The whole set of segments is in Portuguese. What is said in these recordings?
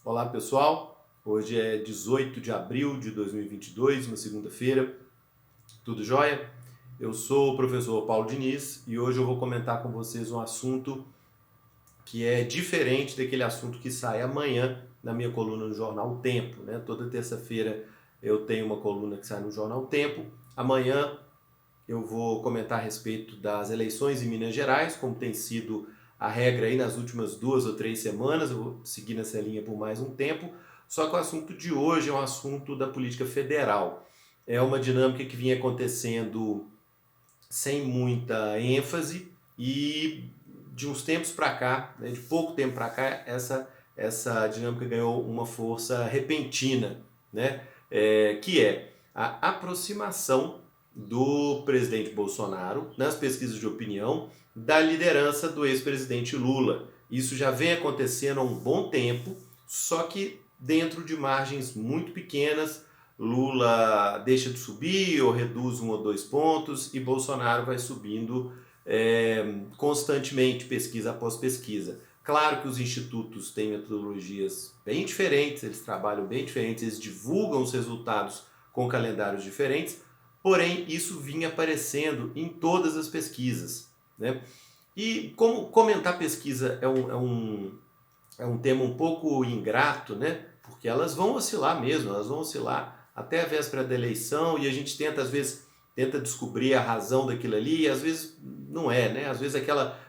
Olá pessoal, hoje é 18 de abril de 2022, uma segunda-feira, tudo jóia? Eu sou o professor Paulo Diniz e hoje eu vou comentar com vocês um assunto que é diferente daquele assunto que sai amanhã na minha coluna no jornal O Tempo, né? Toda terça-feira eu tenho uma coluna que sai no jornal O Tempo. Amanhã eu vou comentar a respeito das eleições em Minas Gerais, como tem sido a regra aí nas últimas 2 ou 3 semanas. Eu vou seguir nessa linha por mais um tempo. Só que o assunto de hoje é um assunto da política federal. É uma dinâmica que vinha acontecendo sem muita ênfase e de uns tempos para cá, né, de pouco tempo para cá, essa dinâmica ganhou uma força repentina, né, que é a aproximação do presidente Bolsonaro nas pesquisas de opinião da liderança do ex-presidente Lula. Isso já vem acontecendo há um bom tempo, só que dentro de margens muito pequenas. Lula deixa de subir ou reduz 1 ou 2 pontos e Bolsonaro vai subindo constantemente, pesquisa após pesquisa. Claro que os institutos têm metodologias bem diferentes, eles trabalham bem diferentes, eles divulgam os resultados com calendários diferentes, porém isso vinha aparecendo em todas as pesquisas, né? E como comentar pesquisa é um tema um pouco ingrato, né? Porque elas vão oscilar mesmo, elas vão oscilar até a véspera da eleição e a gente tenta, às vezes, tenta descobrir a razão daquilo ali e às vezes não é, né? Às vezes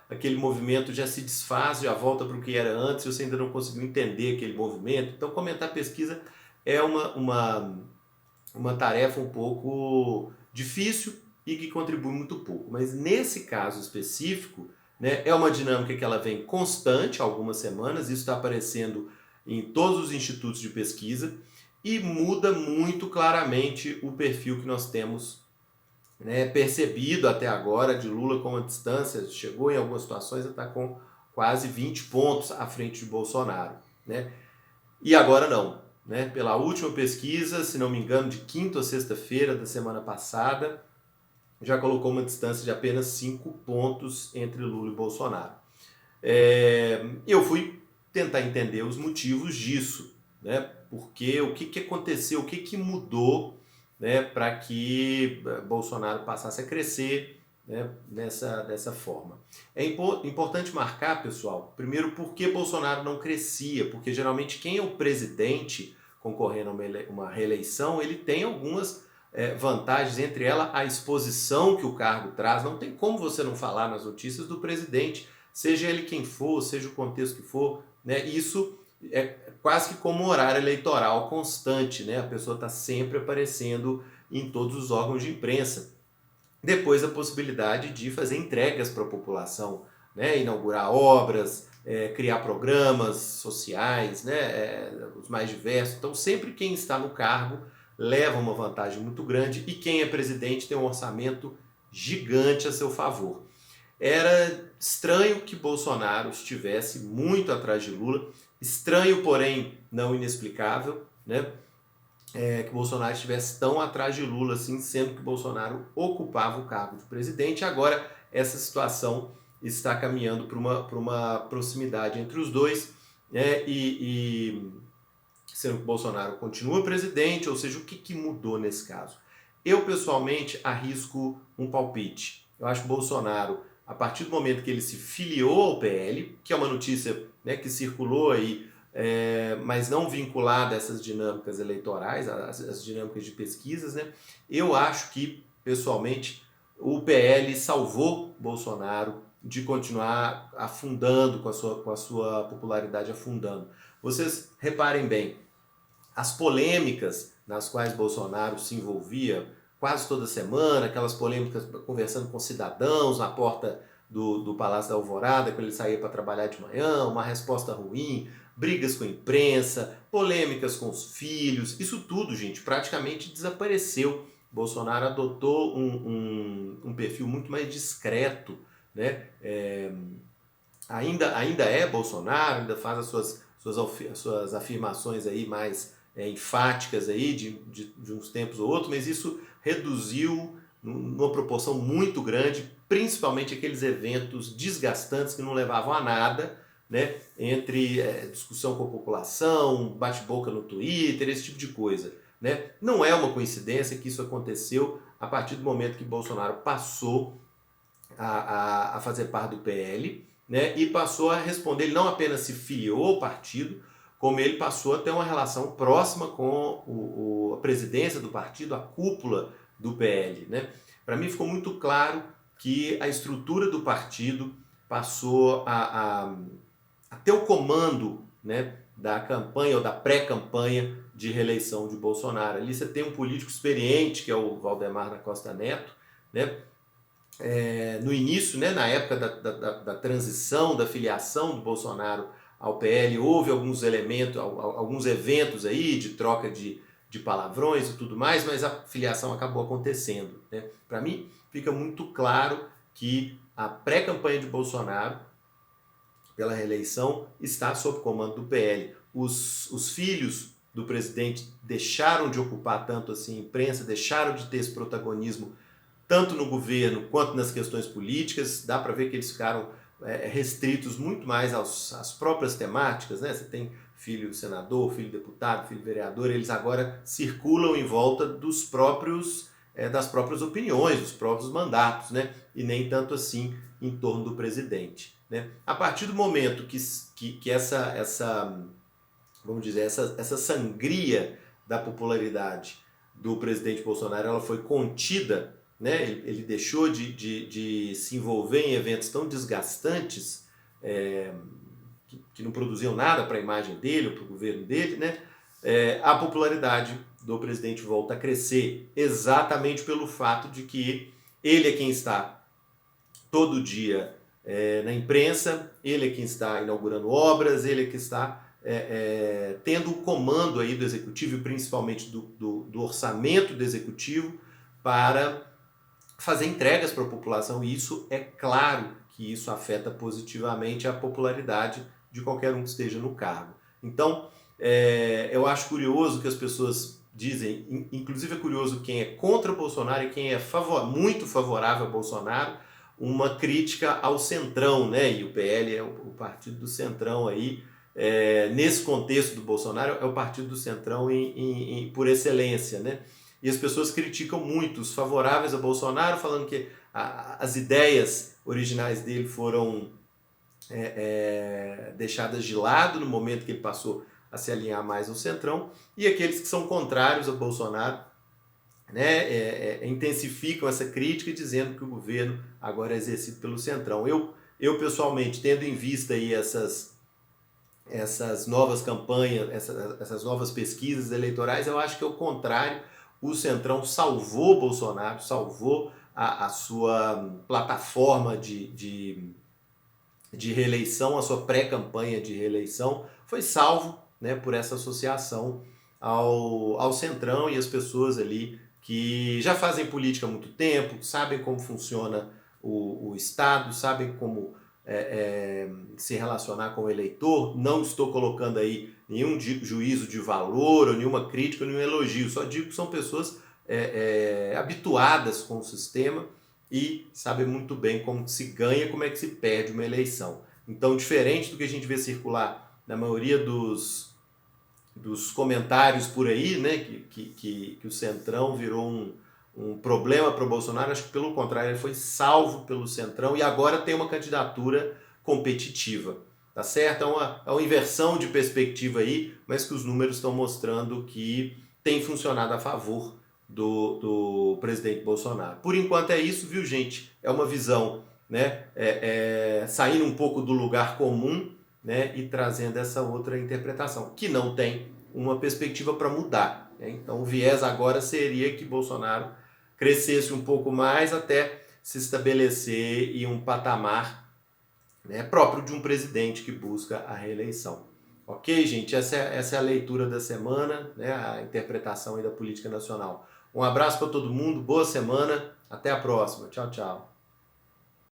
aquele movimento já se desfaz, já volta para o que era antes e você ainda não conseguiu entender aquele movimento. Então, comentar pesquisa é uma tarefa um pouco difícil e que contribui muito pouco. Mas nesse caso específico, né, é uma dinâmica que ela vem constante há algumas semanas, isso está aparecendo em todos os institutos de pesquisa e muda muito claramente o perfil que nós temos, né, percebido até agora de Lula com a distância, chegou em algumas situações a estar com quase 20 pontos à frente de Bolsonaro, né? E agora não, né? Pela última pesquisa, se não me engano, de quinta ou sexta-feira da semana passada, já colocou uma distância de apenas 5 pontos entre Lula e Bolsonaro. Eu fui tentar entender os motivos disso, né? Porque o que aconteceu, o que mudou, né, para que Bolsonaro passasse a crescer, né, dessa forma. É importante marcar, pessoal, primeiro, por que Bolsonaro não crescia, porque geralmente quem é o presidente concorrendo a uma reeleição, ele tem algumas vantagens, entre elas a exposição que o cargo traz. Não tem como você não falar nas notícias do presidente, seja ele quem for, seja o contexto que for, né? Isso é quase que como um horário eleitoral constante, né? A pessoa está sempre aparecendo em todos os órgãos de imprensa. Depois a possibilidade de fazer entregas para a população, né? Inaugurar obras, criar programas sociais, né? Os mais diversos. Então sempre quem está no cargo leva uma vantagem muito grande e quem é presidente tem um orçamento gigante a seu favor. Era estranho que Bolsonaro estivesse muito atrás de Lula, estranho, porém não inexplicável, né? Que Bolsonaro estivesse tão atrás de Lula, assim, sendo que Bolsonaro ocupava o cargo de presidente. Agora, essa situação está caminhando para uma proximidade entre os dois, né? Sendo que Bolsonaro continua presidente, ou seja, o que mudou nesse caso? Eu, pessoalmente, arrisco um palpite. Eu acho que Bolsonaro, a partir do momento que ele se filiou ao PL, que é uma notícia, né, que circulou aí, mas não vinculada a essas dinâmicas eleitorais, as dinâmicas de pesquisas, né, eu acho que, pessoalmente, o PL salvou Bolsonaro de continuar afundando, com a sua popularidade afundando. Vocês reparem bem, as polêmicas nas quais Bolsonaro se envolvia quase toda semana, aquelas polêmicas conversando com cidadãos na porta do Palácio da Alvorada, quando ele saía para trabalhar de manhã, uma resposta ruim, brigas com a imprensa, polêmicas com os filhos, isso tudo, gente, praticamente desapareceu. Bolsonaro adotou um perfil muito mais discreto, né? Ainda é Bolsonaro, ainda faz as suas afirmações aí mais enfáticas aí de uns tempos ou outros, mas isso reduziu numa proporção muito grande, principalmente aqueles eventos desgastantes que não levavam a nada, né, entre discussão com a população, bate-boca no Twitter, esse tipo de coisa, né? Não é uma coincidência que isso aconteceu a partir do momento que Bolsonaro passou a fazer parte do PL, né, e passou a responder. Ele não apenas se filiou ao partido, como ele passou a ter uma relação próxima com a presidência do partido, a cúpula do PL, né? Para mim ficou muito claro que a estrutura do partido passou a ter o comando, né, da campanha ou da pré-campanha de reeleição de Bolsonaro. Ali você tem um político experiente, que é o Valdemar da Costa Neto, né? No início, né, na época da transição, da filiação do Bolsonaro ao PL, houve alguns elementos, alguns eventos aí de troca de palavrões e tudo mais, mas a filiação acabou acontecendo, né? Para mim, fica muito claro que a pré-campanha de Bolsonaro pela reeleição está sob comando do PL. Os filhos do presidente deixaram de ocupar tanto assim a imprensa, deixaram de ter esse protagonismo tanto no governo quanto nas questões políticas. Dá para ver que eles ficaram restritos muito mais às próprias temáticas, né? Você tem filho senador, filho deputado, filho vereador, eles agora circulam em volta das próprias opiniões, dos próprios mandatos, né? E nem tanto assim em torno do presidente, né? A partir do momento que vamos dizer, essa sangria da popularidade do presidente Bolsonaro ela foi contida, né? Ele deixou de se envolver em eventos tão desgastantes, que não produziam nada para a imagem dele ou para o governo dele, né? A popularidade do presidente volta a crescer exatamente pelo fato de que ele é quem está todo dia na imprensa, ele é quem está inaugurando obras, ele é quem está tendo o comando aí do executivo e principalmente do orçamento do executivo para fazer entregas para a população, e isso é claro que isso afeta positivamente a popularidade de qualquer um que esteja no cargo. Então, eu acho curioso que as pessoas dizem, inclusive é curioso quem é contra Bolsonaro e quem é muito favorável a Bolsonaro, uma crítica ao Centrão, né? E o PL é o partido do Centrão aí, nesse contexto do Bolsonaro, é o partido do Centrão por excelência, né? E as pessoas criticam muito os favoráveis a Bolsonaro, falando que as ideias originais dele foram deixadas de lado no momento que ele passou a se alinhar mais ao Centrão, e aqueles que são contrários a Bolsonaro, né, intensificam essa crítica dizendo que o governo agora é exercido pelo Centrão. Eu pessoalmente, tendo em vista aí essas novas campanhas, essas novas pesquisas eleitorais, eu acho que é o contrário. O Centrão salvou Bolsonaro, salvou a sua plataforma de reeleição, a sua pré-campanha de reeleição, foi salvo, né, por essa associação ao Centrão e as pessoas ali que já fazem política há muito tempo, sabem como funciona o Estado, sabem como se relacionar com o eleitor. Não estou colocando aí nenhum juízo de valor, ou nenhuma crítica, ou nenhum elogio, só digo que são pessoas habituadas com o sistema e sabem muito bem como se ganha, como é que se perde uma eleição. Então, diferente do que a gente vê circular na maioria dos comentários por aí, né, que o Centrão virou um problema para o Bolsonaro, acho que pelo contrário, ele foi salvo pelo Centrão e agora tem uma candidatura competitiva, tá certo? É uma inversão de perspectiva aí, mas que os números estão mostrando que tem funcionado a favor do presidente Bolsonaro. Por enquanto é isso, viu, gente? É uma visão, né, saindo um pouco do lugar comum, né, e trazendo essa outra interpretação, que não tem uma perspectiva para mudar, né? Então o viés agora seria que Bolsonaro crescesse um pouco mais até se estabelecer em um patamar, né, próprio de um presidente que busca a reeleição. Ok, gente? Essa é a leitura da semana, né, a interpretação aí da política nacional. Um abraço para todo mundo, boa semana, até a próxima. Tchau, tchau.